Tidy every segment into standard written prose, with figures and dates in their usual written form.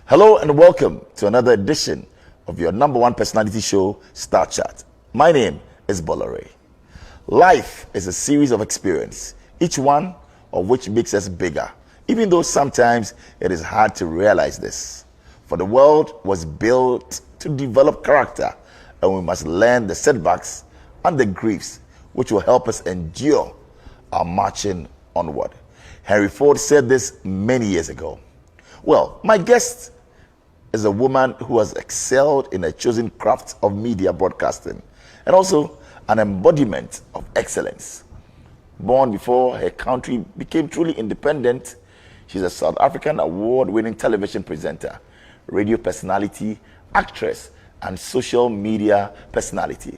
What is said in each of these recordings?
Hello and welcome to another edition of your number one personality show, Starr. My name is Bola Ray. Life is a series of experiences, each one of which makes us bigger, even though sometimes it is hard to realize this. For the world was built to develop character, and we must learn the setbacks and the griefs which will help us endure our marching onward. Henry Ford said this many years ago. Well, my guest is a woman who has excelled in a chosen craft of media broadcasting and also an embodiment of excellence. Born before her country became truly independent, she's a South African award-winning television presenter, radio personality, actress, and social media personality.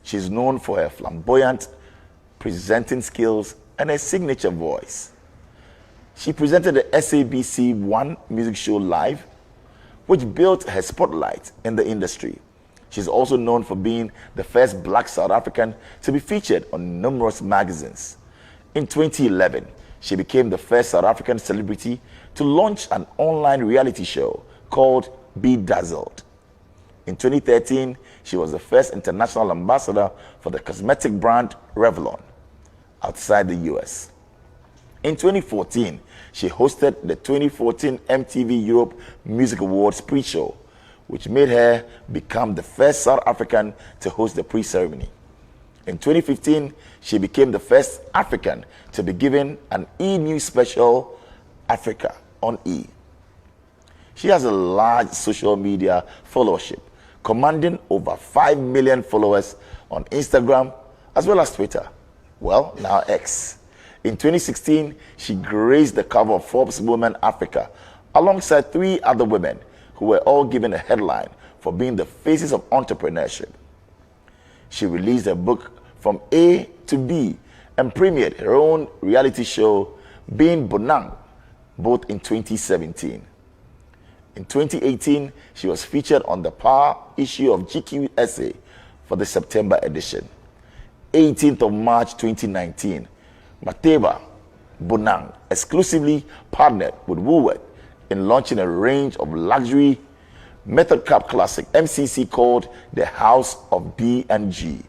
She's known for her flamboyant presenting skills and her signature voice. She presented the SABC One music show live, which built her spotlight in the industry. She's also known for being the first Black South African to be featured on numerous magazines. In 2011, she became the first South African celebrity to launch an online reality show called Be Dazzled. In 2013, she was the first international ambassador for the cosmetic brand Revlon outside the US. In 2014, she hosted the 2014 MTV Europe Music Awards pre-show, which made her become the first South African to host the pre-ceremony. In 2015, she became the first African to be given an E! News special, Africa on E! She has a large social media followership, commanding over 5 million followers on Instagram as well as Twitter. Well, now X. In 2016, she graced the cover of Forbes Women Africa alongside 3 other women who were all given a headline for being the faces of entrepreneurship. She released her book From A to B and premiered her own reality show, Being Bonang, both in 2017. In 2018, she was featured on the Power issue of GQ Essay for the September edition. 18th of March 2019, Matheba Bonang exclusively partnered with Woolworth in launching a range of luxury Method Cup Classic MCC called the House of B&G.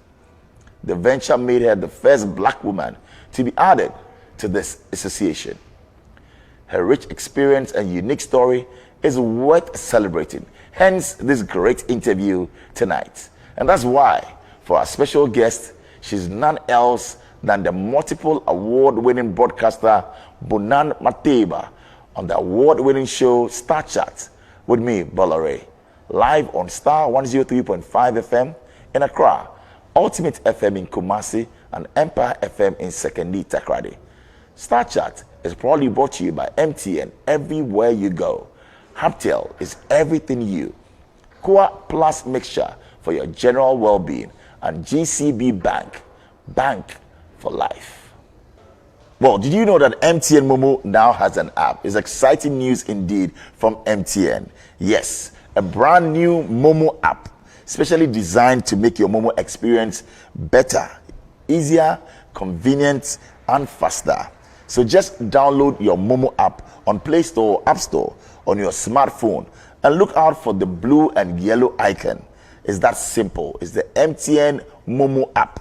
The venture made her the first Black woman to be added to this association. Her rich experience and unique story is worth celebrating, hence this great interview tonight. And that's why, for our special guest, she's none else than the multiple award-winning broadcaster Bonang Matheba on the award-winning show Starr with me, Bola Ray, live on Starr 103.5 FM in Accra, Ultimate FM in Kumasi, and Empire FM in Sekondi, Takoradi. Starr is proudly brought to you by MTN everywhere you go. Haptel is everything you. Core Plus Mixture for your general well-being, and GCB Bank, Bank for life. Well, did you know that MTN Momo now has an app? It's exciting news indeed from MTN. Yes, a brand new Momo app, specially designed to make your Momo experience better, easier, convenient, and faster. So just download your Momo app on Play Store or App Store on your smartphone and look out for the blue and yellow icon. It's that simple. It's the MTN Momo app.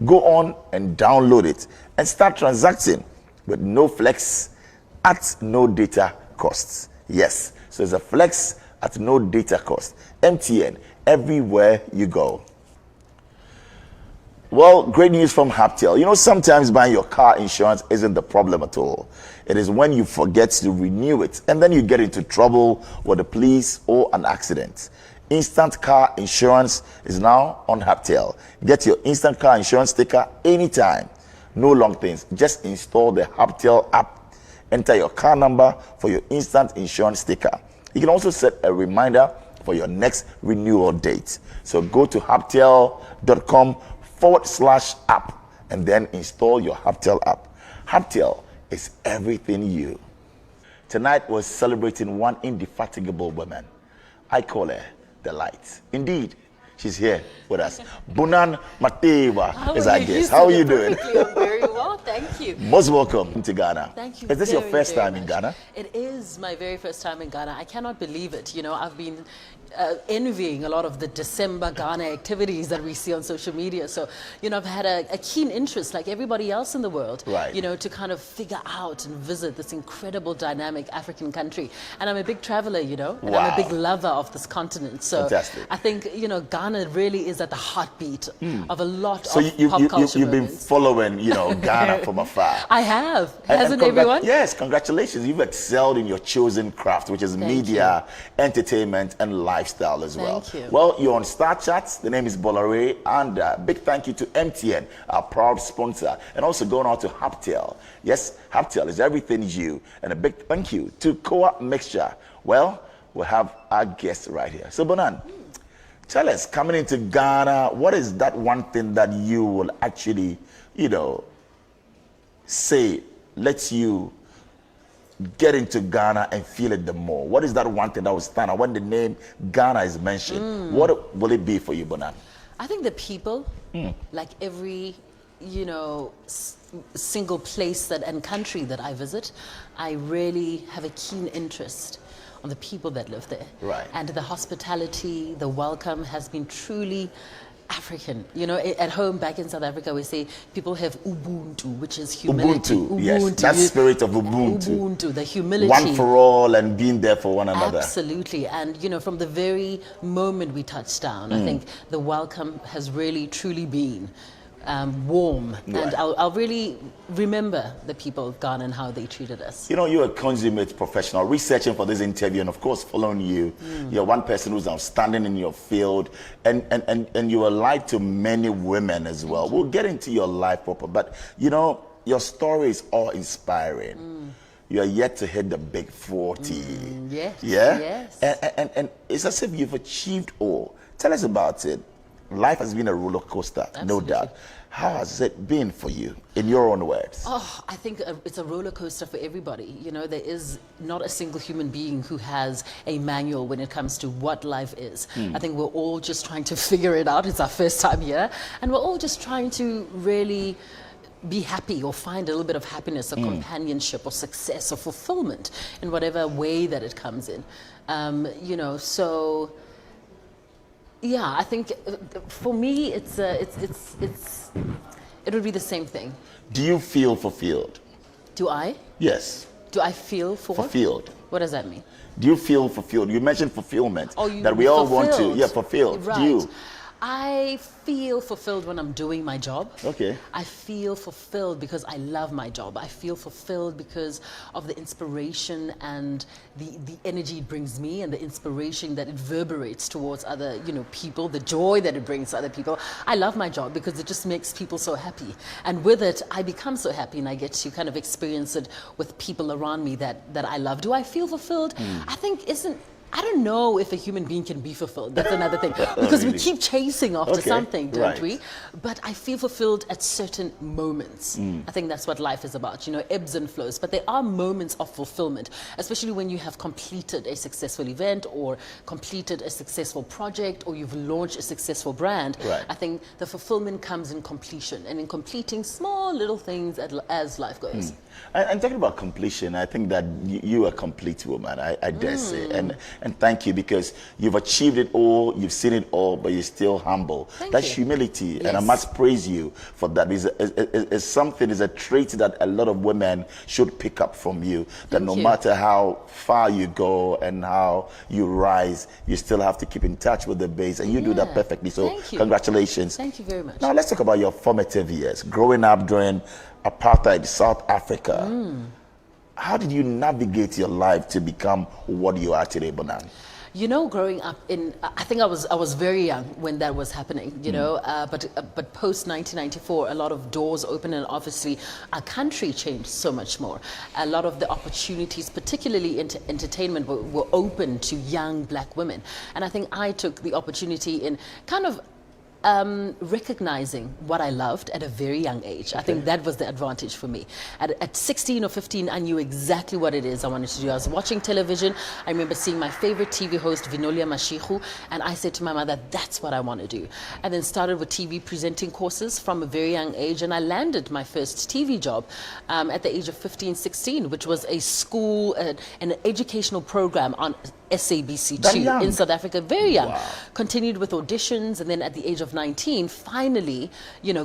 Go on and download it and start transacting with no flex at no data costs. Yes, so it's a flex at no data cost. MTN, everywhere you go. Well, great news from Haptel. You know, sometimes buying your car insurance isn't the problem at all. It is when you forget to renew it and then you get into trouble with the police or an accident. Instant car insurance is now on Haptel. Get your instant car insurance sticker anytime. No long things. Just install the Haptel app. Enter your car number for your instant insurance sticker. You can also set a reminder for your next renewal date. So go to haptel.com/app and then install your Haptel app. Haptel is everything you. Tonight we're celebrating one indefatigable woman. I call her the light. Indeed, she's here with us. Bonang Matheba is our guest. How are you doing? I'm very well, thank Thank you. Most welcome to Ghana. Thank you. Is this your first time in much. Ghana? It is my very first time in Ghana. I cannot believe it. You know, I've been envying a lot of the December Ghana activities that we see on social media. So, you know, I've had a keen interest, like everybody else in the world, right, you know, to kind of figure out and visit this incredible, dynamic African country. And I'm a big traveler, you know, and I'm a big lover of this continent. So fantastic. I think, you know, Ghana really is at the heartbeat of a lot of pop culture you've been following, you know, Ghana from afar. I have. Hasn't everyone? Yes, congratulations. You've excelled in your chosen craft, which is media, entertainment, and lifestyle as well. Thank you. Well, you're on Starr Chats. The name is Bola Ray, and big thank you to MTN, our proud sponsor, and also going out to Haptel. Yes, Haptel is everything you, and a big thank you to Co-op Mixture. Well, we'll have our guest right here. So, Bonan, tell us, coming into Ghana, what is that one thing that you will actually, you know, say lets you get into Ghana and feel it the more? What is that one thing that will stand out when the name Ghana is mentioned? What will it be for you, Bonan? I think the people, like every, you know, single place that and country that I visit, I really have a keen interest on the people that live there. Right. And the hospitality, the welcome has been truly African. You know, at home back in South Africa, we say people have Ubuntu, which is humility. Ubuntu, yes, that spirit of Ubuntu. Ubuntu, the humility. One for all and being there for one another. Absolutely. And, you know, from the very moment we touched down, I think the welcome has really, truly been warm. Right. And I'll really remember the people of Ghana and how they treated us. You know, you're a consummate professional, researching for this interview and, of course, following you. You're one person who's outstanding in your field, and you are allied to many women as well. We'll get into your life proper, but, you know, your story is all-inspiring. You are yet to hit the big 40. Yes. Yeah? Yes. And it's as if you've achieved all. Tell us about it. Life has been a roller coaster, no doubt. How has it been for you, in your own words? Oh, I think it's a roller coaster for everybody. You know, there is not a single human being who has a manual when it comes to what life is. I think we're all just trying to figure it out. It's our first time here. And we're all just trying to really be happy or find a little bit of happiness or companionship or success or fulfillment in whatever way that it comes in. You know, so... yeah, I think for me, it would be the same thing. Do you feel fulfilled? Do I? Yes. Do I feel fulfilled? What does that mean? Do you feel fulfilled? You mentioned fulfillment. Oh, you that we all want to. fulfilled. Yeah, fulfilled. Right. Do you? I feel fulfilled when I'm doing my job. Okay. I feel fulfilled because I love my job. I feel fulfilled because of the inspiration and the energy it brings me and the inspiration that it reverberates towards other, you know, people, the joy that it brings to other people. I love my job because it just makes people so happy. And with it, I become so happy and I get to kind of experience it with people around me that I love. Do I feel fulfilled? I think I don't know if a human being can be fulfilled. That's another thing. Because really? We keep chasing after something, don't right. we? But I feel fulfilled at certain moments. I think that's what life is about, you know, ebbs and flows. But there are moments of fulfillment, especially when you have completed a successful event or completed a successful project or you've launched a successful brand. Right. I think the fulfillment comes in completion and in completing small little things as life goes. And talking about completion, I think that you are a complete woman, I dare say. And thank you, because you've achieved it all, you've seen it all, but you're still humble. That's humility, Yes. and I must praise you for that. It's a trait that a lot of women should pick up from you, that no matter how far you go and how you rise, you still have to keep in touch with the base, and you do that perfectly. So congratulations. Thank you very much. Now let's talk about your formative years, growing up during apartheid South Africa. How did you navigate your life to become what you are today, Bonang? You know, growing up I think I was very young when that was happening, you know, but post 1994, a lot of doors opened and obviously our country changed so much more. A lot of the opportunities, particularly into entertainment, were open to young black women. And I think I took the opportunity in kind of recognizing what I loved at a very young age. I think that was the advantage for me. At 16 or 15, I knew exactly what it is I wanted to do. I was watching television. I remember seeing my favorite TV host, Vinolia Mashihu, and I said to my mother, that's what I want to do. And then started with TV presenting courses from a very young age, and I landed my first TV job at the age of 15, 16, which was a school, an educational program on SABC2 in South Africa, very young. Wow. Continued with auditions, and then at the age of 19, finally,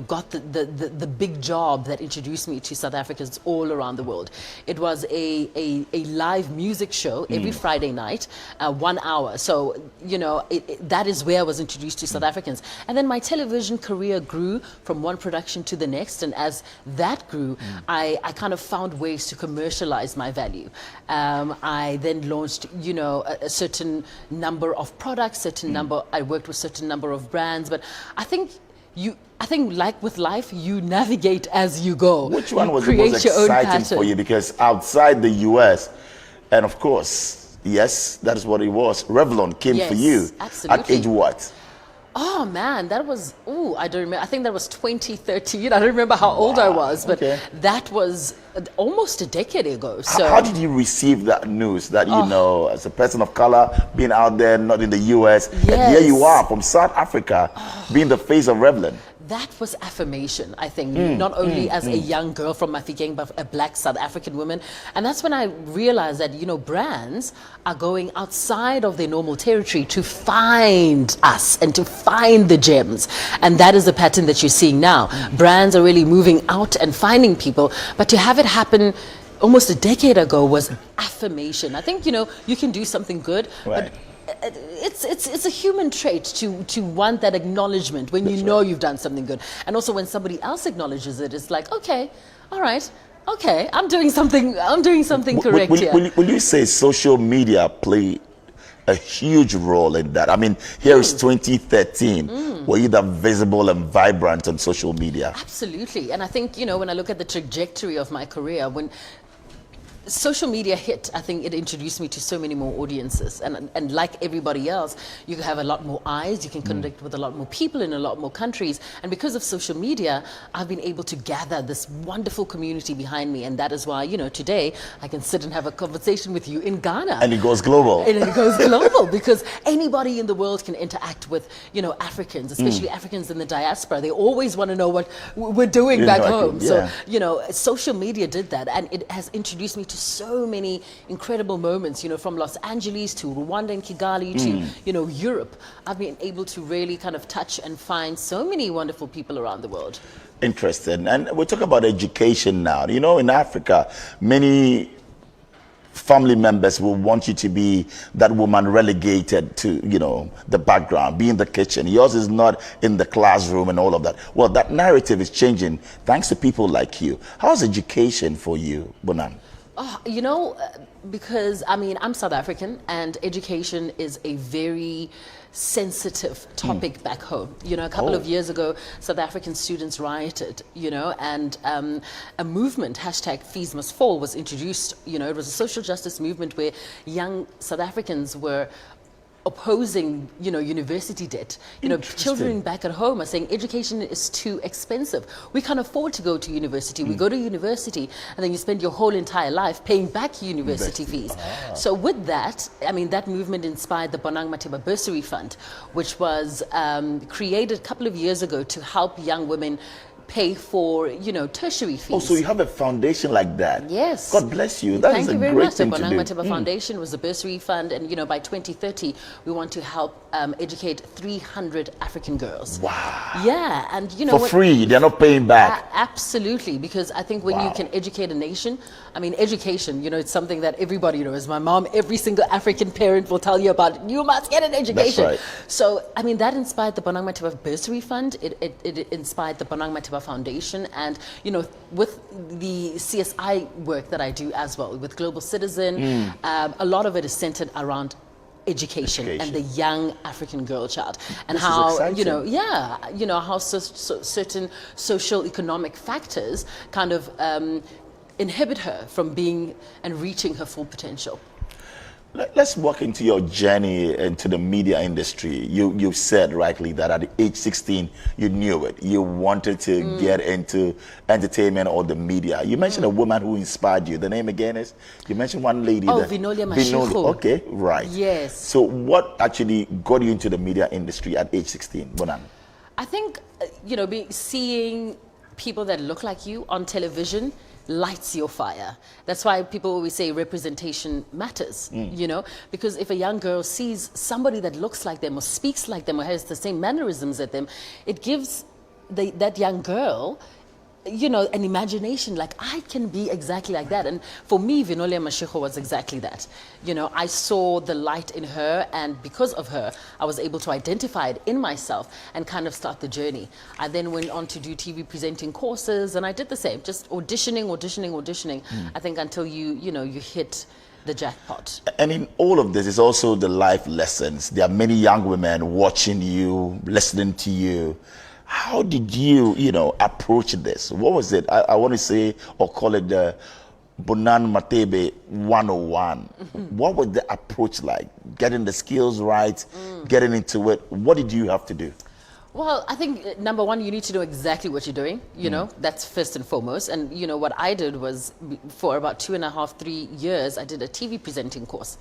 got the big job that introduced me to South Africans all around the world. It was a live music show every Friday night, 1 hour. So, that is where I was introduced to South Africans. And then my television career grew from one production to the next, and as that grew, I kind of found ways to commercialize my value. I then launched, a certain number of products, I worked with certain number of brands, but I think like with life, you navigate as you go. Which one was the most exciting for you? Because outside the US, and of course, yes, that is what it was, Revlon came for you. Absolutely. At age what? Oh man, that was, I don't remember. I think that was 2013. I don't remember how old I was, but that was almost a decade ago. So how did you receive that news that, as a person of color, being out there, not in the US, and here you are from South Africa, being the face of Revlon? That was affirmation, I think, not only as a young girl from Mafikeng, but a black South African woman. And that's when I realized that, brands are going outside of their normal territory to find us and to find the gems. And that is the pattern that you're seeing now. Brands are really moving out and finding people, but to have it happen almost a decade ago was affirmation. I think, you can do something good, but it's a human trait to want that acknowledgement when you know you've done something good, and also when somebody else acknowledges it. It's like, okay, all right, okay, I'm doing something correct here. Will you say social media played a huge role in that? I mean, here is 2013. Were you that visible and vibrant on social media? Absolutely. And I think, when I look at the trajectory of my career, when social media hit, I think it introduced me to so many more audiences, and like everybody else, you have a lot more eyes, you can connect with a lot more people in a lot more countries, and because of social media, I've been able to gather this wonderful community behind me, and that is why, today I can sit and have a conversation with you in Ghana. And it goes global. And it goes global, because anybody in the world can interact with, Africans, especially Africans in the diaspora. They always want to know what we're doing back home. So, social media did that, and it has introduced me to so many incredible moments, from Los Angeles to Rwanda and Kigali to, Europe. I've been able to really kind of touch and find so many wonderful people around the world. Interesting. And we talk about education now. In Africa, many family members will want you to be that woman relegated to, the background, be in the kitchen. Yours is not in the classroom and all of that. Well, that narrative is changing thanks to people like you. How's education for you, Bonang? Because I'm South African, and education is a very sensitive topic back home. A couple of years ago, South African students rioted, and a movement, #Fees Must Fall, was introduced. It was a social justice movement where young South Africans were opposing, university debt. Children back at home are saying education is too expensive. We can't afford to go to university. We go to university, and then you spend your whole entire life paying back university fees. So with that, that movement inspired the Bonang Matheba Bursary Fund, which was created a couple of years ago to help young women pay for, tertiary fees. Oh, so you have a foundation like that? Yes. God bless you. That is a great thing to do. The Bonang Matheba Foundation was a bursary fund, and by 2030 we want to help educate 300 African girls. Wow. Yeah, and for free, they're not paying back. Absolutely, because I think when you can educate a nation, education, it's something that everybody knows. My mom, every single African parent will tell you about. You must get an education. That's right. So that inspired the Bonang Matheba Bursary Fund. It inspired the Bonang Matheba Foundation, and with the CSI work that I do as well with Global Citizen, a lot of it is centered around education and the young African girl child, and how how certain social economic factors kind of inhibit her from being and reaching her full potential. Let's walk into your journey into the media industry. You said rightly that at age 16 you knew it. You wanted to get into entertainment or the media. You mentioned a woman who inspired you. The name again is? You mentioned one lady. Oh, Vinolia Mashiko. Okay, right. Yes. So what actually got you into the media industry at age 16, Bonang? I think, seeing people that look like you on television lights your fire. That's why people always say representation matters, because if a young girl sees somebody that looks like them or speaks like them or has the same mannerisms as them, it gives that young girl an imagination, like I can be exactly like that. And for me, Vinolia Mashiko was exactly that. I saw the light in her, and because of her, I was able to identify it in myself and kind of start the journey. I then went on to do TV presenting courses, and I did the same, just auditioning. I think until you hit the jackpot. And in all of this is also the life lessons. There are many young women watching you, listening to you. How did you, approach this? What was it? I want to say or call it the Bonang Matheba 101. What was the approach like? Getting the skills right, getting into it. What did you have to do? Well, I think number one, you need to know exactly what you're doing. That's first and foremost. And what I did was, for about 2.5, 3 years, I did a TV presenting course,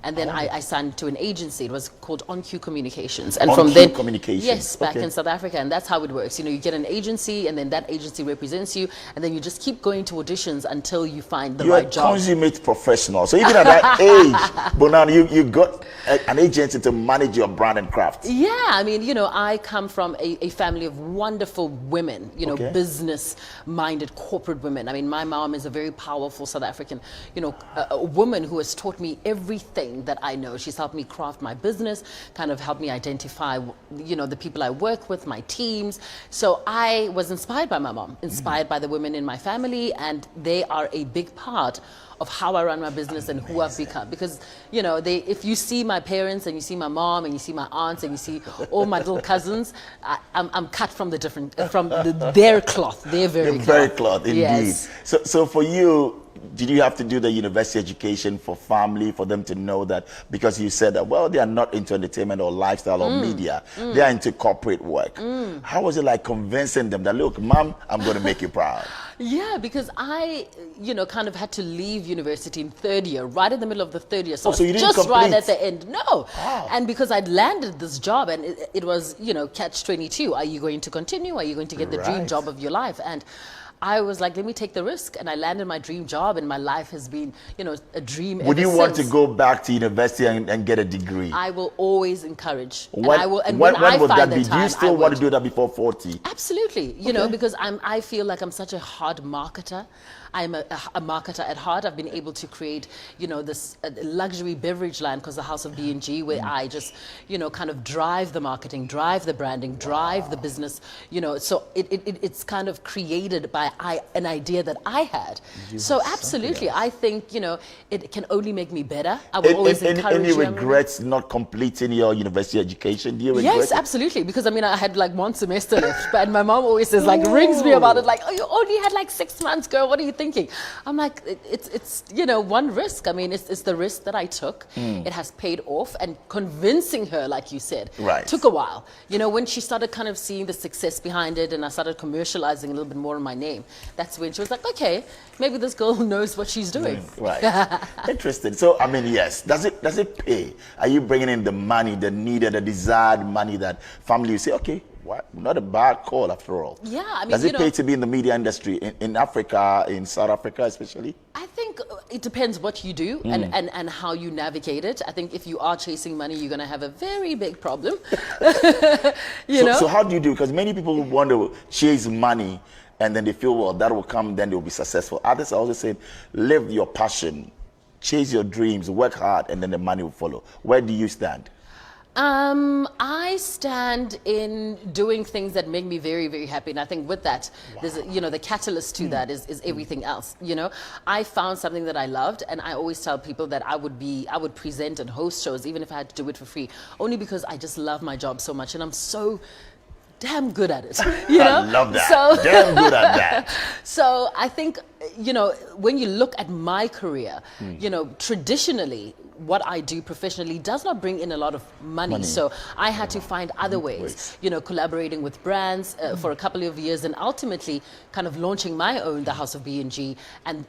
and then I signed to an agency. It was called On Cue Communications, and from then, yes, back in South Africa, and that's how it works. You get an agency, and then that agency represents you, and then you just keep going to auditions until you find the right job. You're a consummate professional. So even at that age, Bonang, you got an agency to manage your brand and craft. Yeah, I mean, I come from a family of wonderful women, business-minded corporate women. I mean, my mom is a very powerful South African, a woman who has taught me everything that I know. She's helped me craft my business, kind of helped me identify, the people I work with, my teams. So I was inspired by my mom, inspired by the women in my family, and they are a big part of how I run my business and who I've become. Because, if you see my parents and you see my mom and you see my aunts and you see all my little cousins, I'm cut from their cloth. They're very cloth, indeed. Yes. So for you, did you have to do the university education for family, for them to know that, because you said that, well, they are not into entertainment or lifestyle or media, they are into corporate work. How was it like convincing them that, look, Mom, I'm going to make you proud? Yeah, because I, kind of had to leave university in third year, right in the middle of the third year. So, so you didn't just complete? Right at the end. No. Wow. And because I'd landed this job, and it was, catch 22. Are you going to continue? Are you going to get the dream job of your life? And I was like, let me take the risk, and I landed my dream job, and my life has been, a dream. Would you want to go back to university and get a degree? I will always encourage. When would that be? Do you still want to do that before 40? Absolutely. Because I feel like I'm such a hard marketer. I'm a marketer at heart. I've been able to create, this luxury beverage line because the House of B&G, where I just, kind of drive the marketing, drive the branding, drive the business, so it's kind of created by an idea that I had. So absolutely, I think, it can only make me better. I will always encourage Any regrets not completing your university education? Do you regret Yes, absolutely. Because I had like 1 semester left, but my mom always says, rings me about it, like, oh, you only had like 6 months, girl. What are you thinking? I'm like, it's one risk. I mean, it's the risk that I took. It has paid off, and convincing her, like you said, took a while. When she started kind of seeing the success behind it, and I started commercializing a little bit more on my name, that's when she was like, okay, maybe this girl knows what she's doing. Right. Interesting. So, I mean, yes. Does it pay? Are you bringing in the money, the needed, the desired money that family will say, okay, not a bad call after all? Yeah, I mean, does it pay to be in the media industry in Africa, in South Africa especially? I think it depends what you do and how you navigate it. I think if you are chasing money, you're going to have a very big problem. So how do you do? Because many people want to chase money, and then they feel, well, that will come, then they'll be successful. Others are also saying, live your passion, chase your dreams, work hard, and then the money will follow. Where do you stand? I stand in doing things that make me very, very happy. And I think with that, there's the catalyst to that is everything else. I found something that I loved, and I always tell people that I would present and host shows, even if I had to do it for free, only because I just love my job so much, and I'm so damn good at it. I love that. Damn good at that. So I think you know, when you look at my career, you know, traditionally, what I do professionally does not bring in a lot of money. So I had to find other ways, you know, collaborating with brands for a couple of years, and ultimately kind of launching my own, the House of B&G, and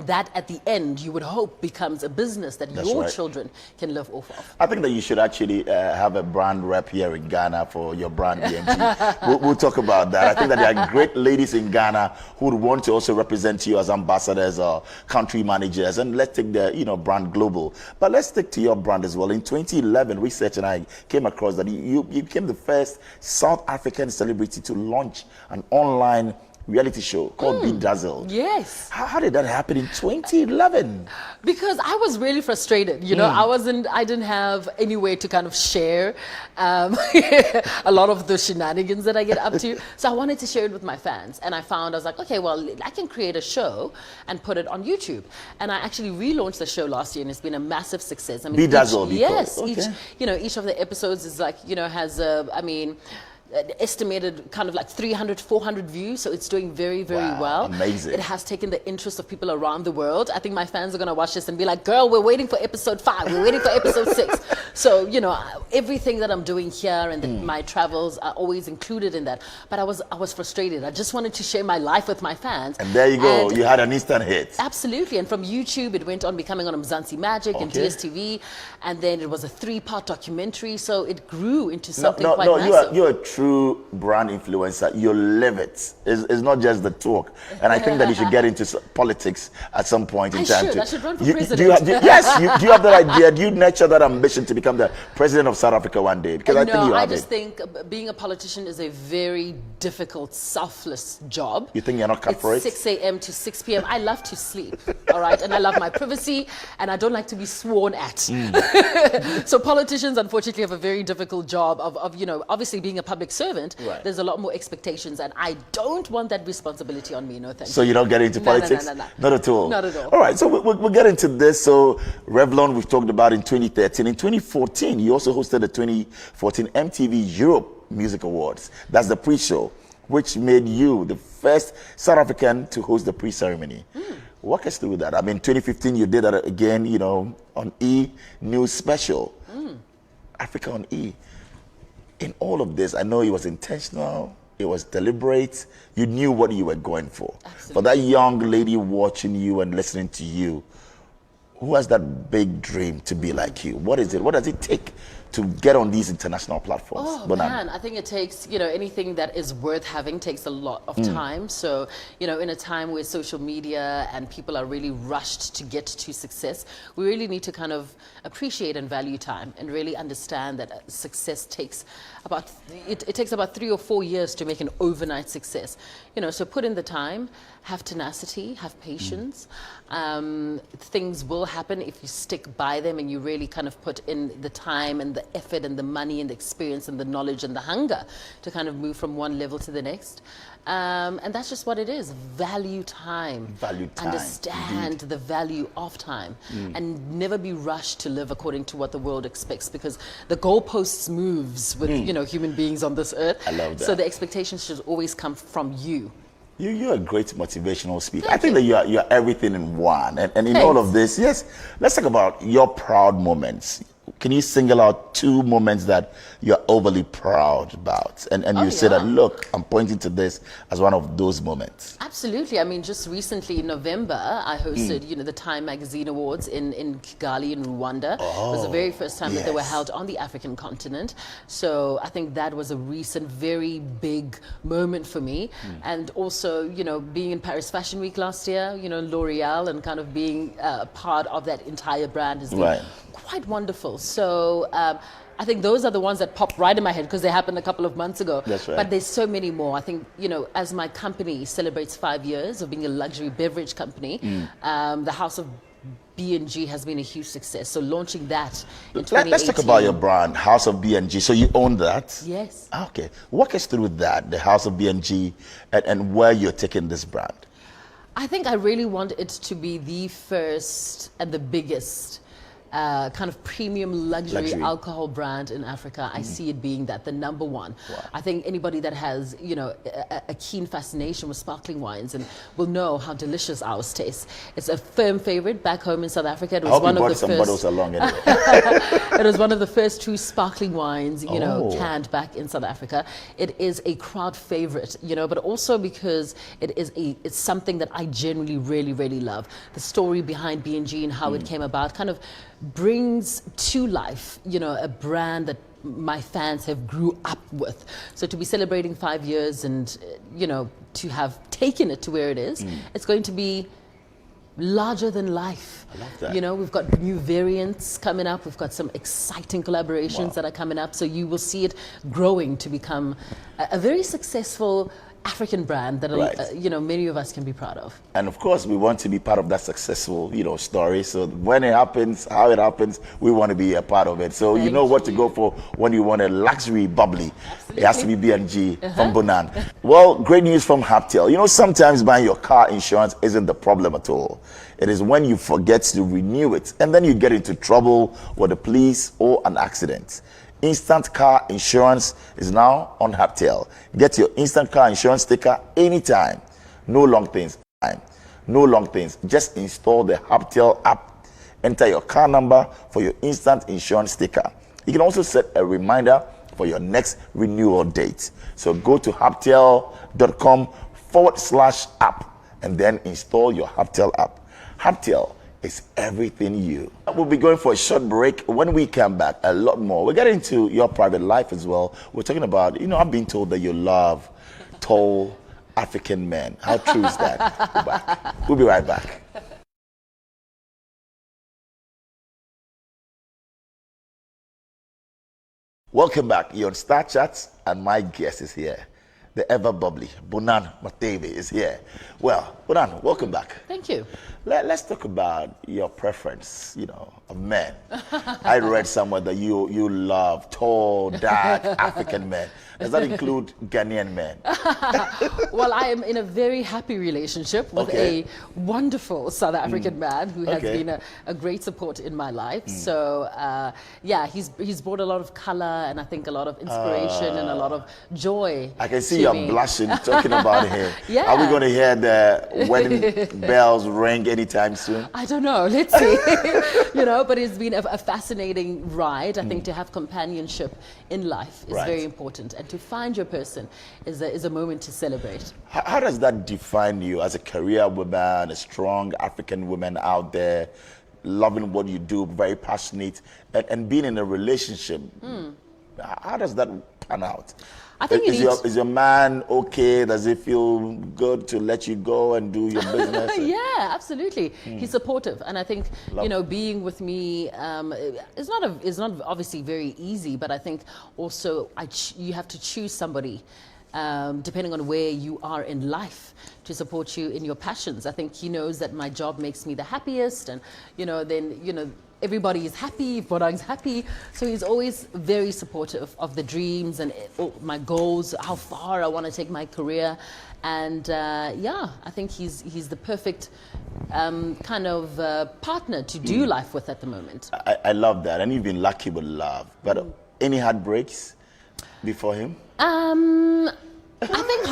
that at the end you would hope becomes a business that your children can live off of. I think that you should actually have a brand rep here in Ghana for your brand B&G. we'll talk about that. I think that there are great ladies in Ghana who would want to also represent you as ambassadors or country managers, and let's take the, you know, brand global. But let's stick to your brand as well. In 2011, research and I came across that you became the first South African celebrity to launch an online reality show called Be Dazzled. Yes. How did that happen in 2011? Because I was really frustrated, you know. I didn't have any way to kind of share a lot of the shenanigans that I get up to. So I wanted to share it with my fans. And I was like, okay, well, I can create a show and put it on YouTube. And I actually relaunched the show last year, and it's been a massive success. I mean, Be Dazzled. Yes. Okay. Each of the episodes is like, you know, has estimated kind of like 300, 400 views, so it's doing very, very well. Amazing. It has taken the interest of people around the world. I think my fans are going to watch this and be like, girl, we're waiting for episode 5, we're waiting for episode 6. So, you know, everything that I'm doing here and my travels are always included in that. But I was frustrated. I just wanted to share my life with my fans. And there you go, you had an instant hit. Absolutely. And from YouTube, it went on becoming on Mzansi Magic and DSTV. And then it was a 3-part documentary. So it grew into something quite massive. You're a true brand influencer. You live it. It's not just the talk. And I think that you should get into politics at some point in time. I should run for president. Do you have that idea? Do you nurture that ambition to become the president of South Africa one day? Because I think being a politician is a very difficult, selfless job. You think you're not cut for it? 6 a.m. to 6 p.m. I love to sleep, all right? And I love my privacy, and I don't like to be sworn at. So politicians, unfortunately, have a very difficult job of you know, obviously being a public servant. There's a lot more expectations, and I don't want that responsibility on me. No, thank you. So you don't get into politics? No. Not at all? Not at all. All right, so we'll get into this. So Revlon, we've talked about in 2013. In 2014, you also hosted the 2014 MTV Europe Music Awards. That's the pre-show, which made you the first South African to host the pre-ceremony. Walk us through that. I mean, 2015, you did that again, you know, on E! News Special. Africa on E! In all of this, I know it was intentional, it was deliberate, you knew what you were going for. Absolutely. For that young lady watching you and listening to you, who has that big dream to be like you? What is it? What does it take to get on these international platforms? Oh, man, I think it takes, you know, anything that is worth having takes a lot of time. So, you know, in a time where social media and people are really rushed to get to success, we really need to kind of appreciate and value time and really understand that success takes it takes about 3 or 4 years to make an overnight success. You know, so put in the time, have tenacity, have patience. Things will happen if you stick by them and you really kind of put in the time and the effort and the money and the experience and the knowledge and the hunger to kind of move from one level to the next. And that's just what it is. Value time. Value time. Understand the value of time. And never be rushed to live according to what the world expects, because the goalposts moves with you know, human beings on this earth. I love that. So the expectations should always come from you. You're a great motivational speaker. I think that you're everything in one. And in all of this, yes, let's talk about your proud moments. Can you single out 2 moments that you're overly proud about? And you say that, look, I'm pointing to this as one of those moments. Absolutely. I mean, just recently in November, I hosted, you know, the Time Magazine Awards in Kigali in Rwanda. It was the very first time that they were held on the African continent. So I think that was a recent, very big moment for me. And also, you know, being in Paris Fashion Week last year, you know, L'Oreal, and kind of being part of that entire brand has been quite wonderful. So I think those are the ones that pop right in my head because they happened a couple of months ago. That's right. But there's so many more. I think, you know, as my company celebrates 5 years of being a luxury beverage company, the House of B&G has been a huge success. So launching that in 2018. Let's talk about your brand, House of B&G. So you own that? Yes. Okay. Walk us through that, the House of B&G, and where you're taking this brand. I think I really want it to be the first and the biggest kind of premium luxury alcohol brand in Africa, I see it being that, the number one. Wow. I think anybody that has, you know, a keen fascination with sparkling wines and will know how delicious ours tastes. It's a firm favorite back home in South Africa. It was one of the some first. bottles along anyway. It was one of the first true sparkling wines, you know, canned back in South Africa. It is a crowd favorite, you know, but also because it's something that I genuinely really love. The story behind B&G and how it came about kind of brings to life, you know, a brand that my fans have grew up with. So to be celebrating 5 years and, you know, to have taken it to where it is, it's going to be larger than life. I love that. You know, we've got new variants coming up. We've got some exciting collaborations that are coming up. So you will see it growing to become a very successful African brand that you know, many of us can be proud of. And of course, we want to be part of that successful, you know, story. So when it happens, how it happens, we want to be a part of it. So you know what to go for when you want a luxury bubbly. Absolutely. It has to be B&G from Bonang. Well, great news from Haptel. You know, sometimes buying your car insurance isn't the problem at all. It is when you forget to renew it and then you get into trouble with the police or an accident. Instant car insurance is now on Haptel. Get your instant car insurance sticker anytime. No long things. No long things. Just install the Haptel app. Enter your car number for your instant insurance sticker. You can also set a reminder for your next renewal date. So go to haptel.com/app and then install your Haptel app. Haptel is everything you. We'll be going for a short break. When we come back, a lot more. We're getting into your private life as well. We're talking about, you know, I've been told that you love tall African men. How true is that? We'll be right back. Welcome back. You're on Star Chats, and my guest is here. The ever bubbly Bonang Matheba is here. Well, Bonang, welcome back. Thank you. Let's talk about your preference, you know, of men. I read somewhere that you love tall, dark African men. Does that include Ghanaian men? Well, I am in a very happy relationship with a wonderful South African man who has been a great support in my life. So, yeah, he's brought a lot of color and I think a lot of inspiration and a lot of joy. I can see you're blushing talking about him. Yeah. Are we going to hear the wedding bells ring anytime soon? I don't know. Let's see. You know, but it's been a fascinating ride. I think to have companionship in life is very important. And to find your person is a moment to celebrate. How does that define you as a career woman, a strong African woman out there, loving what you do, very passionate, and being in a relationship? How does that pan out? I think is your man okay? Does it feel good to let you go and do your business? Yeah, absolutely. He's supportive, and I think you know, being with me is not obviously very easy. But I think also you have to choose somebody depending on where you are in life to support you in your passions. I think he knows that my job makes me the happiest, and you know, then you know, everybody is happy, Bonang's happy. So he's always very supportive of the dreams and my goals, how far I want to take my career. And yeah, I think he's the perfect kind of partner to do life with at the moment. I love that. And you've been lucky with love. But any heartbreaks before him? I think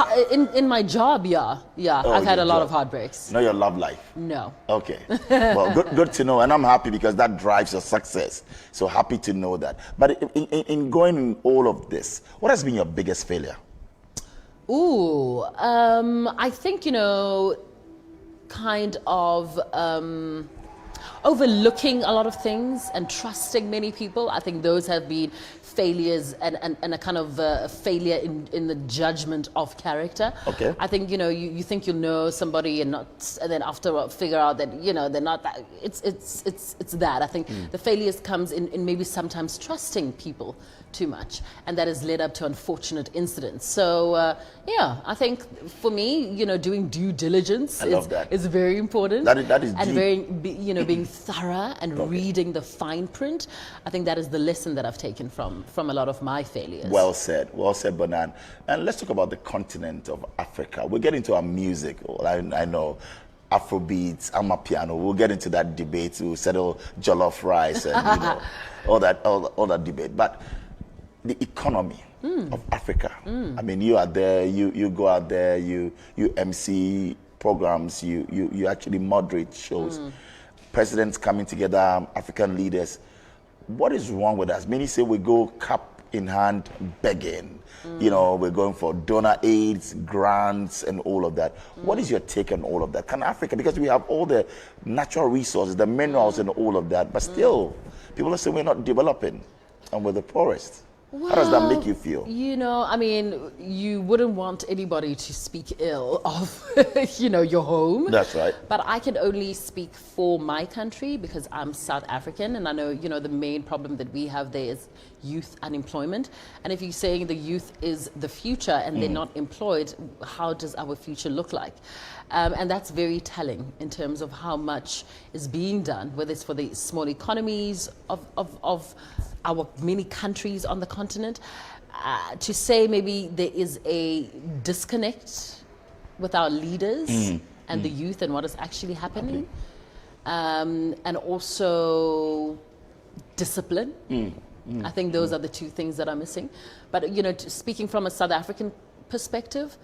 in my job, I've had a lot of heartbreaks. Not your love life? No. Okay. Well, good to know. And I'm happy because that drives your success. So happy to know that. But in going in all of this, what has been your biggest failure? Ooh, I think, you know, kind of overlooking a lot of things and trusting many people. I think those have been failures and a kind of failure in the judgment of character. Okay. I think, you know, you think you know somebody and then after figure out that, you know, they're not that. It's that. I think the failures comes in maybe sometimes trusting people too much, and that has led up to unfortunate incidents. So yeah, I think for me, you know, doing due diligence is very important. That is and deep. you know, being thorough and reading the fine print. I think that is the lesson that I've taken from a lot of my failures. Well said, Bonang. And let's talk about the continent of Africa. We're getting to our music. I know Afrobeats, Amapiano. We'll get into that debate. We'll settle jollof rice and all that debate. But the economy of Africa. I mean, you are there. You go out there. You MC programs. You actually moderate shows. Presidents coming together. African leaders. What is wrong with us? Many say we go cup in hand begging. We're going for donor aids, grants, and all of that. What is your take on all of that? Can Africa, because we have all the natural resources, the minerals and all of that, but still, people are saying we're not developing and we're the poorest. How does that make you feel? I mean, you wouldn't want anybody to speak ill of, your home. That's right. But I can only speak for my country because I'm South African, and I know, the main problem that we have there is youth unemployment. And if you're saying the youth is the future and they're not employed, how does our future look like? And that's very telling in terms of how much is being done, whether it's for the small economies of our many countries on the continent. To say maybe there is a disconnect with our leaders and the youth and what is actually happening. And also discipline. I think those are the two things that are missing. But, speaking from a South African perspective,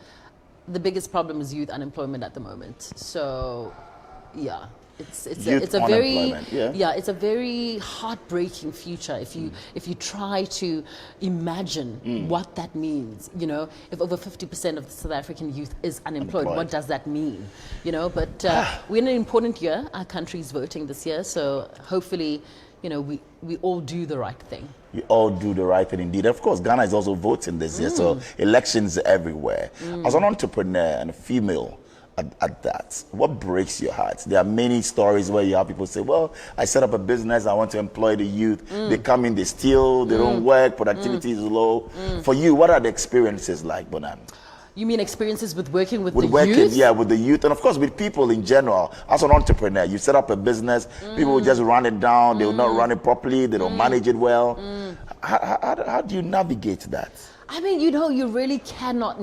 the biggest problem is youth unemployment at the moment. So, yeah. It's a very heartbreaking future if you try to imagine what that means. If over 50% of the South African youth is unemployed, what does that mean? But we're in an important year. Our country's voting this year, so hopefully, we all do the right thing. We all do the right thing indeed. Of course, Ghana is also voting this year, so elections everywhere. As an entrepreneur and a female at that, what breaks your heart? There are many stories where you have people say, well, I set up a business, I want to employ the youth. They come in, they steal, they don't work, productivity is low. For you, what are the experiences like, Bonang? You mean experiences with working with the youth? Yeah, with the youth, and of course with people in general. As an entrepreneur, you set up a business, people will just run it down, they will not run it properly, they don't manage it well. How do you navigate that? I mean, you really cannot,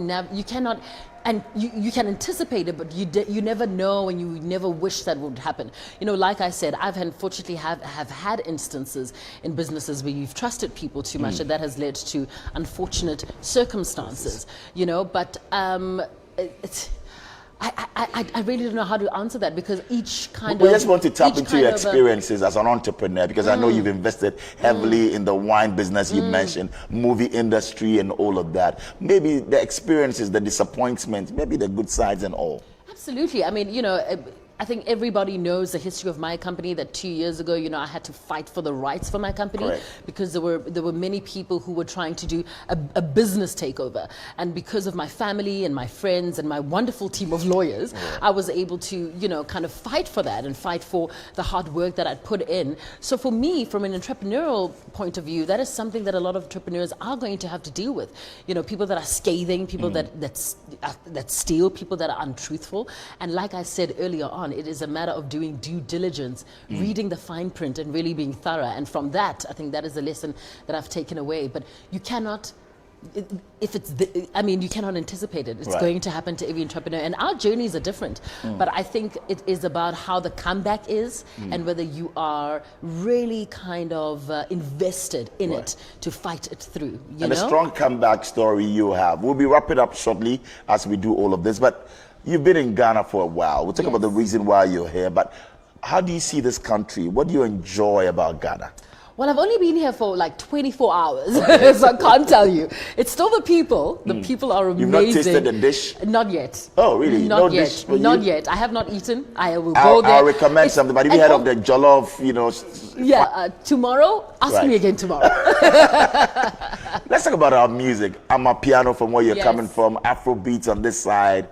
and you can anticipate it, but you never know, and you never wish that would happen. Like I said, I've unfortunately have had instances in businesses where you've trusted people too much, and that has led to unfortunate circumstances. But I really don't know how to answer that, because each kind We just want to tap into your experiences as an entrepreneur, because I know you've invested heavily in the wine business you mentioned, movie industry and all of that. Maybe the experiences, the disappointments, maybe the good sides and all. Absolutely. I mean, I think everybody knows the history of my company, that 2 years ago, I had to fight for the rights for my company. Correct. Because there were many people who were trying to do a business takeover. And because of my family and my friends and my wonderful team of lawyers, I was able to, kind of fight for that and fight for the hard work that I'd put in. So for me, from an entrepreneurial point of view, that is something that a lot of entrepreneurs are going to have to deal with. People that are scathing, people that steal, people that are untruthful. And like I said earlier on, it is a matter of doing due diligence, reading the fine print and really being thorough. And from that, I think that is a lesson that I've taken away. But you cannot, you cannot anticipate it. It's going to happen to every entrepreneur. And our journeys are different. But I think it is about how the comeback is and whether you are really kind of invested in it to fight it through. You know? A strong comeback story you have. We'll be wrapping up shortly as we do all of this. But you've been in Ghana for a while. We'll talk about the reason why you're here, but how do you see this country? What do you enjoy about Ghana? Well, I've only been here for like 24 hours, so I can't tell you. It's still the people. The people are amazing. You've not tasted the dish? Not yet. Oh, really? Not yet. Dish for not you? yet. I have not eaten. I will go there. I'll recommend something, but have you heard of the jollof, tomorrow? Ask me again tomorrow. Let's talk about our music. I'm a piano from where you're coming from, Afrobeats on this side.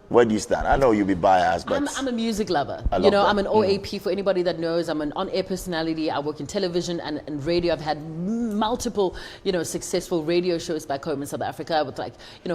Where do you stand? I know you'll be biased, but I'm a music lover. I'm an OAP. For anybody that knows, I'm an on-air personality. I work in television and radio. I've had multiple, successful radio shows back home in South Africa with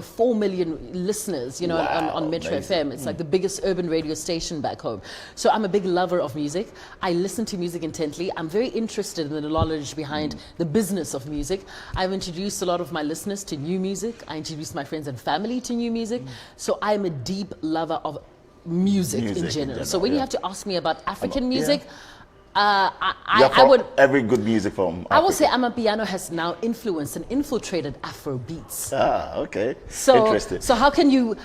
4 million listeners, on Metro FM. It's like the biggest urban radio station back home. So I'm a big lover of music. I listen to music intently. I'm very interested in the knowledge behind the business of music. I've introduced a lot of my listeners to new music. I introduced my friends and family to new music. So I'm a deep lover of music in Music in general. So general, when you yeah. have to ask me about African yeah. music, I would every good music from I would Africa. say Amapiano has now influenced and infiltrated Afro beats. Okay. So, Interesting. so how can you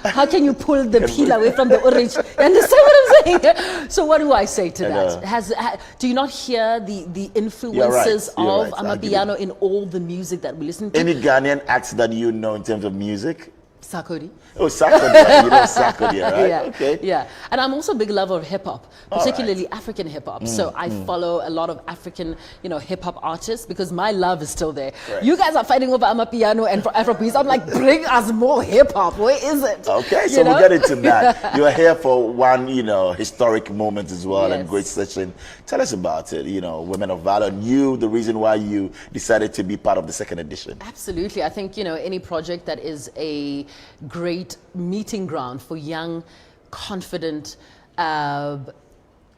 pull the peel away from the orange? You understand what I'm saying? So what do I say to that? Do you not hear the influences You're of right. I agree. Amapiano in all the music that we listen to? Any Ghanaian acts that you know in terms of music? Sarkodie. Oh, Sarkodie. You know Sarkodie, right? Yeah, Okay. yeah. And I'm also a big lover of hip hop, particularly African hip hop. So I follow a lot of African, hip hop artists because my love is still there. Right. You guys are fighting over Amapiano and for Afrobeats. I'm like, bring us more hip hop. Where is it? Okay, so we'll get into that. You are here for one, historic moment as well, and Yes. great session. Tell us about it, Women of Valor, and you, the reason why you decided to be part of the second edition. Absolutely. I think, any project that is a great meeting ground for young, confident,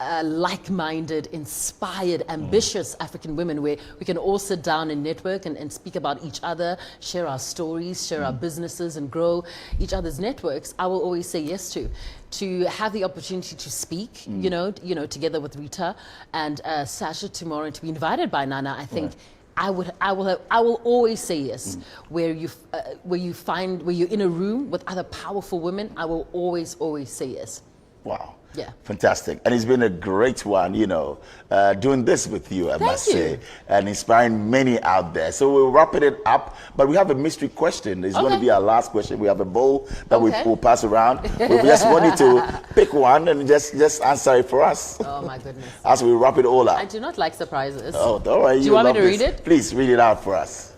like-minded, inspired, ambitious African women, where we can all sit down and network and speak about each other, share our stories, share our businesses, and grow each other's networks. I will always say yes to have the opportunity to speak, together with Rita and Sasha tomorrow, and to be invited by Nana. I think. I will always say yes. Where you're in a room with other powerful women, I will always say yes. Wow. Yeah. Fantastic. And it's been a great one, doing this with you, I must say, and inspiring many out there. So we're wrapping it up, but we have a mystery question. It's going to be our last question. We have a bowl that we will pass around. We just want you to pick one and just answer it for us. Oh my goodness. As we wrap it all up. I do not like surprises. Oh, all right. Do you want me to read it? Please read it out for us.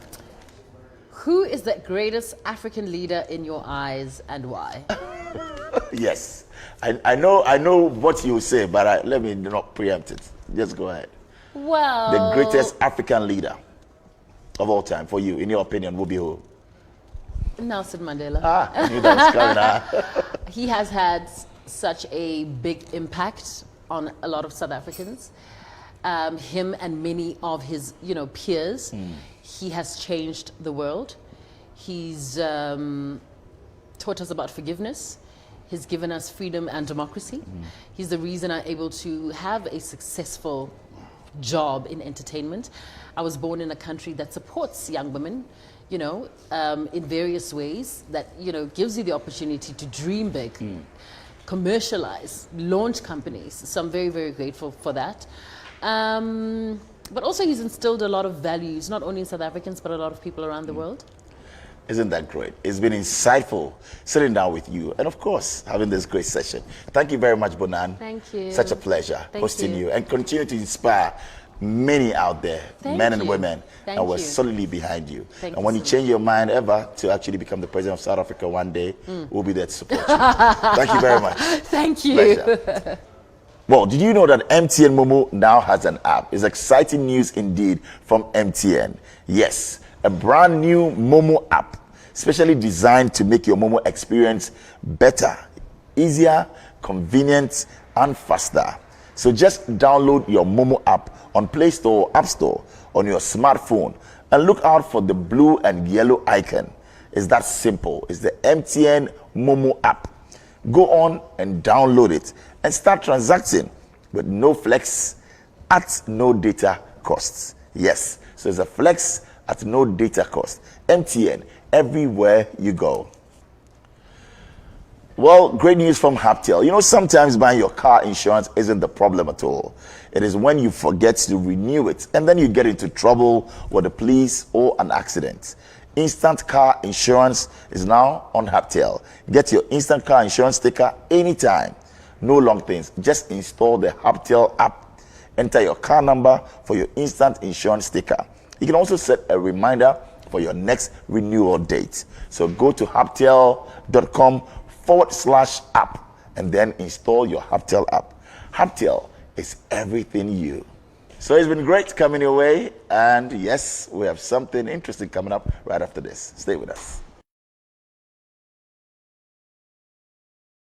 Who is the greatest African leader in your eyes and why? Yes. I know what you say, but let me not preempt it. Just go ahead. Well, The greatest African leader of all time for you, in your opinion, will be who? Nelson Mandela. I knew that was coming. He has had such a big impact on a lot of South Africans. Him and many of his, peers. He has changed the world. He's taught us about forgiveness. He's given us freedom and democracy. He's the reason I'm able to have a successful job in entertainment. I was born in a country that supports young women, in various ways, that, gives you the opportunity to dream big, commercialize, launch companies. So I'm very, very grateful for that. But also he's instilled a lot of values, not only in South Africans, but a lot of people around the world. Isn't that great? It's been insightful sitting down with you and, of course, having this great session. Thank you very much, Bonang. Thank you. Such a pleasure hosting you. you, and continue to inspire many out there, men and women, Thank and we're you. solidly behind you. Thank and you when you so change your mind ever to actually become the president of South Africa one day, we'll be there to support you. Thank you very much. Thank you. Pleasure. Well, did you know that MTN Momo now has an app? It's exciting news indeed from MTN. Yes, a brand new Momo app, specially designed to make your Momo experience better, easier, convenient, and faster. So just download your Momo app on Play Store or App Store on your smartphone and look out for the blue and yellow icon. It's that simple. It's the MTN Momo app. Go on and download it and start transacting with no flex at no data costs. Yes, so it's a flex at no data cost. MTN, everywhere you go. Well, great news from Haptel. Sometimes buying your car insurance isn't the problem at all. It is when you forget to renew it and then you get into trouble with the police or an accident. Instant car insurance is now on Haptel. Get your instant car insurance sticker anytime. No long things. Just install the Haptel app. Enter your car number for your instant insurance sticker. You can also set a reminder for your next renewal date. So go to haptel.com/app and then install your Haptel app. Haptel is everything you. So it's been great coming your way, and yes, we have something interesting coming up right after this. Stay with us.